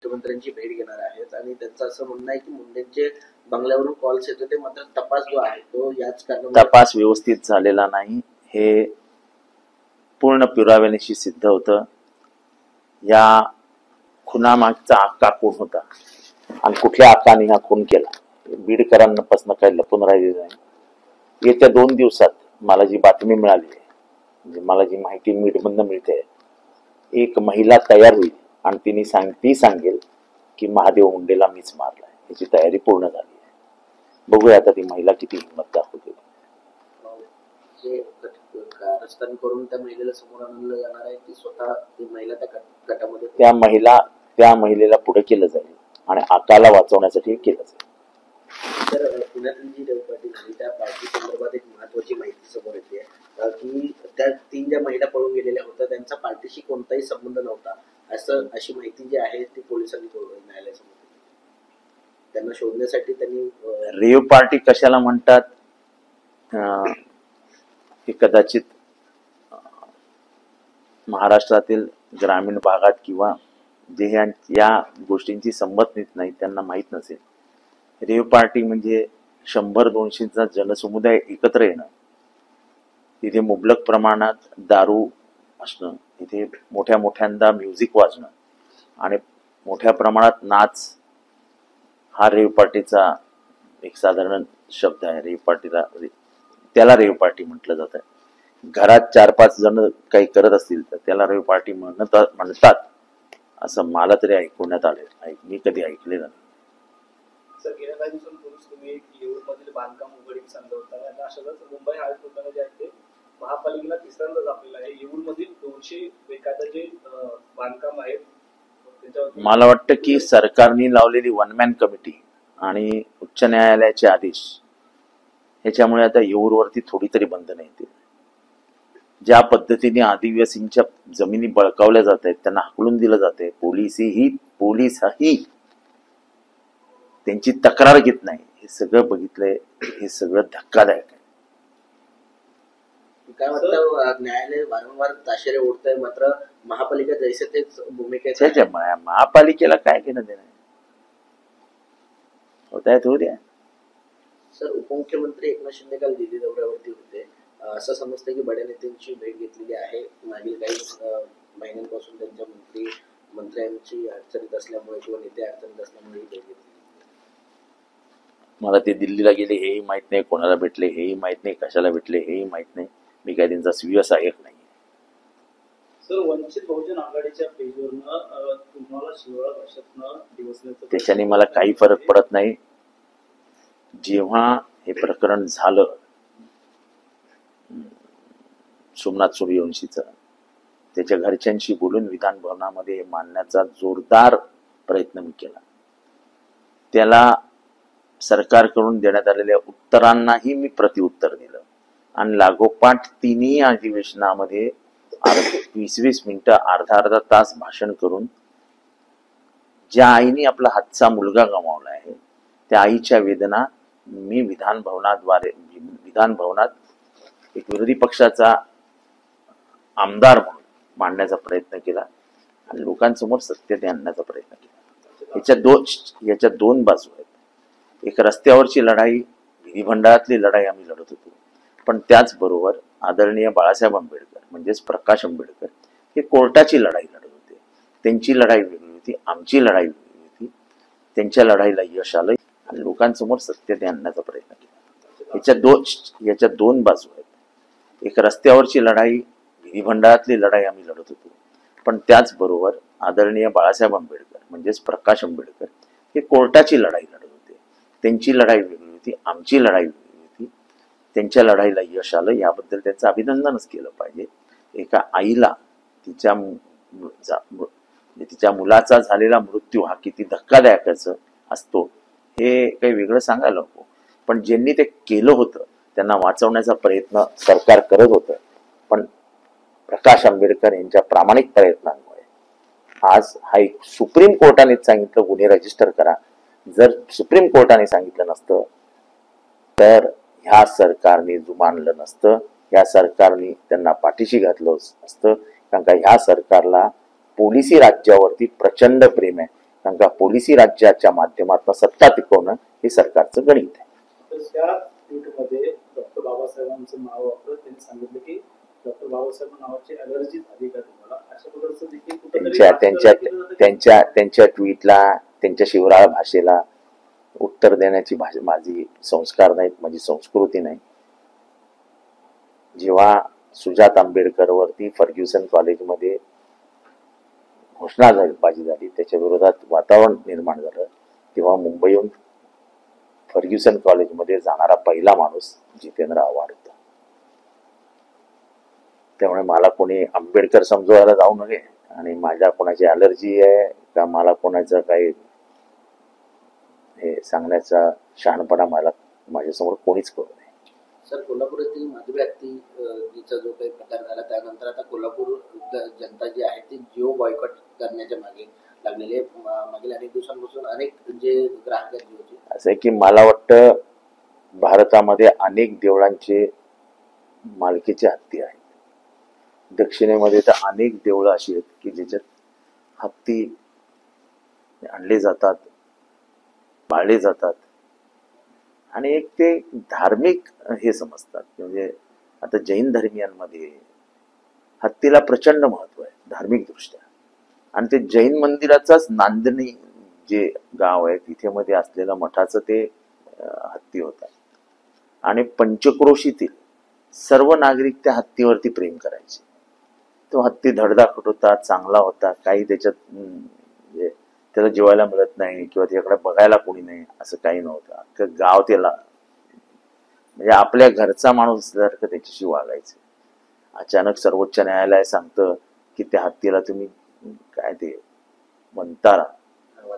मुख्यमंत्र्यांची भेट घेणार आहेत आणि त्यांचं असं म्हणणं आहे की मुंडेंचे बंगल्यावरून कॉल्स येतो ते मात्र तपास जो आहे तो याच कारणामुळे तपास व्यवस्थित झालेला नाही हे पूर्ण पुराव्यानिशी सिद्ध होतं. या खुनामागचा आक्का कोण होता आणि कुठल्या आक्काने हा खून केला बीडकरांपासून काही लपून राहिलेलं नाही. येत्या 2 दिवसात मला जी बातमी मिळाली आहे, म्हणजे मला जी माहिती मीडमधनं मिळते, एक महिला तयार होईल आणि ती सांगेल की महादेव मुंडेला मीच मारलाय. याची तयारी पूर्ण झाली आहे. बघूया आता ती महिला किती हिंमत दाखवते. कारस्थान करून त्या महिलेला समोर आणलं जाणार आहे की स्वतः ती महिला त्या गटामध्ये त्या महिलेला पुढे केलं जाईल आणि आकाला वाचवण्यासाठी केलं जाईल. तर पुण्यातील जी रेव पार्टी झाली त्या पार्टी संदर्भात एक महत्वाची माहिती समोर येते की त्या 3 ज्या महिला पळून गेलेल्या होत्या त्यांचा पार्टीशी कोणताही संबंध नव्हता अशी माहिती जी आहे ती पोलिसांनी न्यायालयासमोर दिली. त्यांना शोधण्यासाठी त्यांनी रेव पार्टी कशाला म्हणतात हे कदाचित महाराष्ट्रातील ग्रामीण भागात किंवा जे या गोष्टींची संमत नाही त्यांना माहीत नसेल. रेव पार्टी म्हणजे 100-200चा जनसमुदाय एकत्र येणं, तिथे मुबलक प्रमाणात दारू असणं, तिथे मोठ्यांदा म्युझिक वाजणं आणि मोठ्या प्रमाणात नाच हा रेव पार्टीचा एक साधारण शब्द आहे. रेव पार्टीला त्याला रेव पार्टी म्हटलं जातं. घरात 4-5 जण काही करत असतील तर त्याला रेव पार्टी म्हणतात असं मला तरी ऐकवण्यात आले. मी कधी ऐकलेलं नाही. सर, गेल्या काही दिवसांपूर्वीच तुम्ही येऊरमधील बांधकाम उघडीस आणलं होतं आणि अशाच मुंबई हायकोर्टाने जे आहे ते महापालिकेला तिसऱ्यांदाच आपल्याला आहे येऊरमधील 200 बेकायदा जे बांधकाम आहेत त्याच्यावर मला वाटतं की सरकारने लावलेली 1 मॅन कमिटी आणि उच्च न्यायालयाचे आदेश ह्याच्यामुळे आता येऊरवरती थोडी तरी बंधनं येतील. ज्या पद्धतीने आदिवासींच्या जमिनी बळकावल्या जात आहेत, त्यांना हाकलून दिलं जाते, पोलीसही त्यांची तक्रार घेत नाही, हे सगळं बघितलंय. हे सगळं धक्कादायक आहे. काय वाटतं न्यायालय वारंवार ताशेरे ओढतंय मात्र महापालिका जैसे तेच भूमिका महापालिकेला काय घेणं देणं होत आहे होऊ द्या. सर, उपमुख्यमंत्री एकनाथ शिंदे काल दिल्ली दौऱ्यावरती होते. असं समजतं की बड्या नेत्यांची भेट घेतलेली आहे. मागील काही महिन्यांपासून त्यांच्या मंत्र्यांची अडचणीत असल्यामुळे किंवा नेते अडचणीत असल्यामुळे ही भेट घेतली. मला ते दिल्लीला गेले हेही माहित नाही, कोणाला भेटले हेही माहित नाही, कशाला भेटले हेही माहित नाही. मी काय त्यांचा सहाय्यक नाही. सर, वंचित बहुजन आघाडीच्या पेजवरनं तुम्हाला शिवळा भाषेतनं दिवसण्याचं त्याच्याने मला काही फरक पडत नाही. जेव्हा हे प्रकरण झालं सोमनाथ सूर्यवंशीचं, त्याच्या घरच्यांशी बोलून विधान भवनामध्ये मांडण्याचा जोरदार प्रयत्न मी केला. त्याला सरकारकडून देण्यात आलेल्या उत्तरांनाही मी प्रत्युत्तर दिलं आणि लागोपाठ 3 अधिवेशनामध्ये 20-20 मिनिटं, अर्धा तास भाषण करून ज्या आईने आपला हातचा मुलगा गमावला आहे त्या आईच्या वेदना मी विधान भवनात एक विरोधी पक्षाचा आमदार म्हणून मांडण्याचा प्रयत्न केला आणि लोकांसमोर सत्य ते आणण्याचा प्रयत्न केला. याच्या दोन बाजू आहेत. एक रस्त्यावरची लढाई, विधिमंडळातली लढाई आम्ही लढत होतो, पण त्याचबरोबर आदरणीय बाळासाहेब आंबेडकर म्हणजेच प्रकाश आंबेडकर हे कोर्टाची लढाई लढत होते. त्यांची लढाई वेगळी होती, आमची लढाई वेगळी होती. त्यांच्या लढाईला यश आलं आणि लोकांसमोर सत्य ते आणण्याचा प्रयत्न केला. याच्या दोन बाजू आहेत. एक रस्त्यावरची लढाई, विधिमंडळातली लढाई आम्ही लढत होतो, पण त्याचबरोबर आदरणीय बाळासाहेब आंबेडकर म्हणजेच प्रकाश आंबेडकर हे कोर्टाची लढाई लढत होते. त्यांची लढाई वेगळी होती, आमची लढाई वेगळी होती. त्यांच्या लढाईला यश आलं, याबद्दल त्यांचं अभिनंदनच केलं पाहिजे. एका आईला तिच्या मुलाचा झालेला मृत्यू हा किती धक्कादायक असतो हे काही वेगळं सांगायला नको, पण ज्यांनी ते केलं होतं त्यांना वाचवण्याचा प्रयत्न सरकार करत होतं. पण प्रकाश आंबेडकर यांच्या प्रामाणिक प्रयत्नांमुळे आज हा एक सुप्रीम कोर्टाने सांगितलं गुन्हे रजिस्टर करा. जर सुप्रीम कोर्टाने सांगितलं नसतं तर ह्या सरकारने जुमानलं नसतं, ह्या सरकारने त्यांना पाठीशी घातलं असतं. कारण का ह्या सरकारला पोलिसी राज्यावरती प्रचंड प्रेम आहे. कारण का पोलिसी राज्याच्या माध्यमातून सत्ता टिकवणं हे सरकारचं गणित आहे. तर त्या ट्विटमध्ये डॉक्टर बाबासाहेबांचं नाव वापरत त्यांनी सांगितलं की डॉक्टर बाबासाहेब नावाची अलर्जी झाली का तुम्हाला, अशा प्रकारचं देखील कुठेतरी त्यांच्या ट्विटला, त्यांच्या शिवराळ भाषेला उत्तर देण्याची भाषा माझी संस्कार नाहीत, माझी संस्कृती नाही. जेव्हा सुजात आंबेडकर वरती फर्ग्युसन कॉलेजमध्ये घोषणाबाजी झाली, त्याच्या विरोधात वातावरण निर्माण झालं, तेव्हा मुंबईहून फर्ग्युसन कॉलेजमध्ये जाणारा पहिला माणूस जितेंद्र आव्हाड होता. त्यामुळे मला कोणी आंबेडकर समजवायला जाऊ नये आणि माझ्या कोणाची अलर्जी आहे का मला कोणाचं काही हे सांगण्याचा शहाणपणा मला माझ्यासमोर कोणीच करू नये. सर, कोल्हापुरातील माधवी हत्तीचा जो काही प्रकार झाला त्यानंतर आता कोल्हापूर जनता जी आहे ती जिओ बॉयकॉट करण्याच्या मागे लागलेली आहे. मागील अनेक दिवसांपासून अनेक जे ग्राहक आहेत जिओचे, असं आहे की मला वाटतं भारतामध्ये अनेक देवळांचे मालकीचे हत्ती आहेत. दक्षिणेमध्ये तर अनेक देवळं अशी आहेत की ज्याच्यात हत्ती आणले जातात, पाळले जातात आणि एक ते धार्मिक हे समजतात. म्हणजे आता जैन धर्मियांमध्ये हत्तीला प्रचंड महत्व आहे धार्मिक दृष्ट्या, आणि ते जैन मंदिराचाच नांदणी जे गाव आहे तिथे मध्ये असलेलं मठाचं ते हत्ती होता. आणि पंचक्रोशीतील सर्व नागरिक त्या हत्तीवरती प्रेम करायचे. तो हत्ती धडधाकट होता, चांगला होता, काही त्याच्यात म्हणजे त्याला जेवायला मिळत नाही किंवा त्याच्याकडे बघायला कोणी नाही असं काही नव्हतं. अख्खं गाव त्याला म्हणजे आपल्या घरचा माणूस सारखं त्याच्याशी वागायचं. अचानक सर्वोच्च न्यायालय सांगतं की त्या हत्तीला तुम्ही काय ते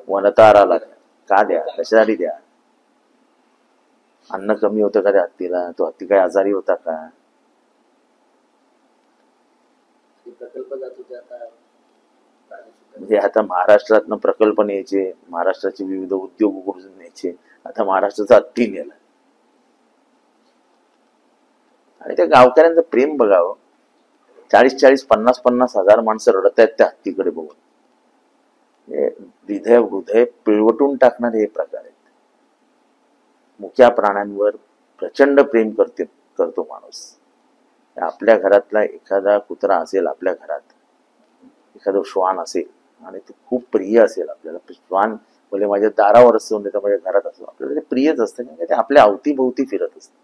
वनताराला का द्या, कशासाठी द्या? अन्न कमी होतं का त्या हत्तीला? तो हत्ती काय आजारी होता का? प्रकल्प जात होते. आता म्हणजे आता महाराष्ट्रातनं प्रकल्प न्यायचे, महाराष्ट्राचे विविध उद्योग उघडून न्यायचे, आता महाराष्ट्राचा हत्ती नेला. आणि त्या गावकऱ्यांचं प्रेम बघावं. 40-40, 50-50 हजार माणसं रडत आहेत त्या हत्तीकडे बघून. हृदय पिळवटून टाकणारे हे प्रकार आहेत. मुक्या प्राण्यांवर प्रचंड प्रेम करतो माणूस. आपल्या घरातला एखादा कुत्रा असेल, आपल्या घरात एखादं श्वान असेल आणि तो खूप प्रिय असेल आपल्याला, श्वान म्हणजे माझ्या दारावर असतो नाही तर माझ्या घरात असतो, आपल्याला ते प्रियच असतं कारण ते आपल्या अवतीभोवती फिरत असतं.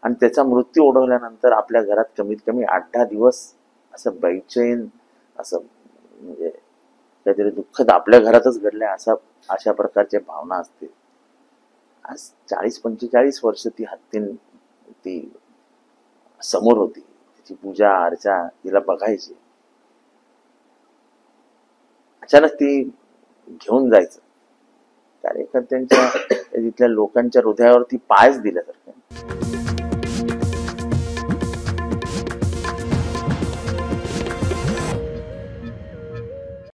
आणि त्याचा मृत्यू ओढवल्यानंतर आपल्या घरात कमीत कमी 8-10 दिवस असं बैचैन, असं म्हणजे काहीतरी दुःखद आपल्या घरातच घडलंय अशा प्रकारच्या भावना असतील. आज 40-45 वर्ष ती हत्ती ती समोर होती, तिची पूजा अर्चा तिला बघायची. अचानक ती घेऊन जायचं. कार्यकर्त्यांच्या तिथल्या लोकांच्या हृदयावरती पायच दिल्यासारखं.